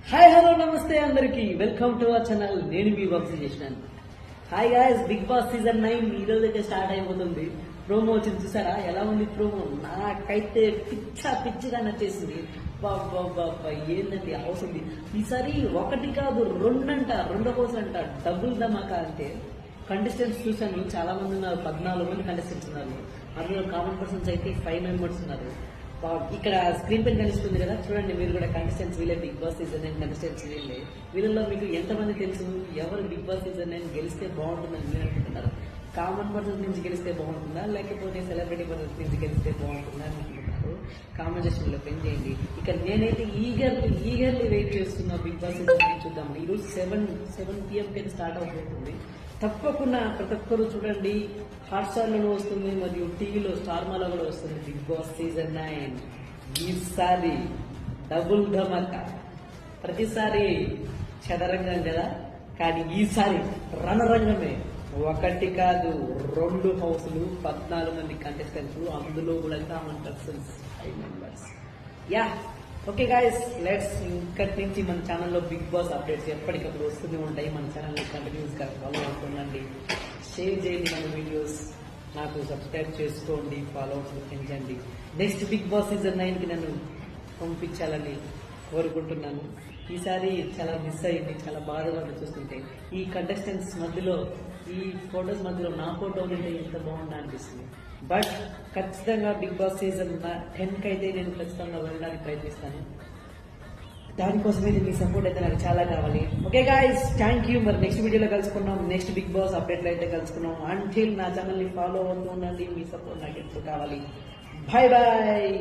Hi hello నమస్తే అందరికి welcome to our channel. నేను మీ బాక్సింగ్ చేసినాను. Hi guys, Bigg Boss season 9 ఈ రోజు అయితే స్టార్ట్ అయిపోతుంది. ప్రోమో వచ్చింది చూసారా? ఎలా ఉంది ప్రోమో? నాకైతే పిచ్చిగా నచ్చేసింది. ఏంటంటే హౌస్ ఉంది ఈసారి ఒకటి కాదు రెండు హౌస్ అంట, డబుల్ ధమాకా. అంటే కంటెస్టెంట్స్ చూసాను, చాలా మంది ఉన్నారు, 14 మంది కంటెస్టెంట్స్ ఉన్నారు. అందులో కామన్ పర్సన్స్ అయితే 5 మెంబర్స్ ఉన్నారు. ఇక్కడ స్క్రీన్ పైన కనిపిస్తుంది కదా, చూడండి మీరు కూడా. కంటెస్టెంట్స్ వీళ్ళే, బిగ్ బాస్ సీజన్ 9 కంటెస్టెంట్స్ వీళ్ళే. వీళ్ళలో మీకు ఎంతమంది తెలుసు? ఎవరు బిగ్ బాస్ సీజన్ 9 గెలిస్తే బాగుంటుందని మీరు అనుకుంటున్నారు? కామన్ పర్సన్స్ నుంచి గెలిస్తే బాగుంటుందా, లేకపోతే సెలబ్రిటీ పర్సన్స్ నుంచి గెలిస్తే బాగుంటుందా అని అనుకుంటున్నారు? కామెంట్ సెక్షన్ లో పెన్ చేయండి. ఇక్కడ నేనైతే ఈగర్లీ వెయిట్ చేస్తున్నా బిగ్ బాస్ సీజన్ 9 చూద్దామని. ఈరోజు 7 PM కి స్టార్ట్ అవుతుంది. తప్పకుండా ప్రతి ఒక్కరు చూడండి. హాట్స్టార్ లోనూ వస్తుంది మరియు టీవీలో స్టార్ మాలో కూడా వస్తుంది బిగ్ బాస్ సీజన్ 9. ఈసారి డబుల్ ధమాకా. ప్రతిసారి చదరంగం కదా, కానీ ఈసారి రణరంగమే. ఒకటి కాదు, 2 హౌస్లు, 14 మంది కంటెస్టెంట్స్, అందులో కూడా common persons 5 members. Yeah okay guys, let's ఇంకటి నుంచి మన ఛానల్లో బిగ్ బాస్ అప్డేట్స్ ఎప్పటికప్పుడు వస్తూనే ఉంటాయి. మన ఛానల్ని కంటిన్యూస్ గా ఫాలో అవుతుండండి, షేర్ చేయండి మన వీడియోస్, నాకు సబ్స్క్రైబ్ చేసుకోండి, ఫాలో పెంచండి. నెక్స్ట్ బిగ్ బాస్ సీజన్ 9 కి నన్ను పంపించాలని కోరుకుంటున్నాను. ఈసారి చాలా మిస్ అయింది, చాలా బాధగా చూస్తుంటే. ఈ కంటెస్టెంట్స్ మధ్యలో, ఈ ఫొటోస్ మధ్యలో నా ఫోటో ఉంటే ఎంత బాగుందా అనిపిస్తుంది. బట్ ఖచ్చితంగా బిగ్ బాస్ సీజన్ 10 కి అయితే నేను ఖచ్చితంగా వెళ్ళడానికి ప్రయత్నిస్తాను. దానికోసమే మీ సపోర్ట్ అయితే నాకు చాలా కావాలి. Okay guys, thank you. మరి నెక్స్ట్ వీడియోలో కలుసుకున్నాం, నెక్స్ట్ బిగ్ బాస్ అప్డేట్లో అయితే కలుసుకున్నాం. అంటిల్ నా ఛానల్ని ఫాలో అవుతూ ఉండండి, మీ సపోర్ట్ నాకు ఎంతో కావాలి. Bye bye.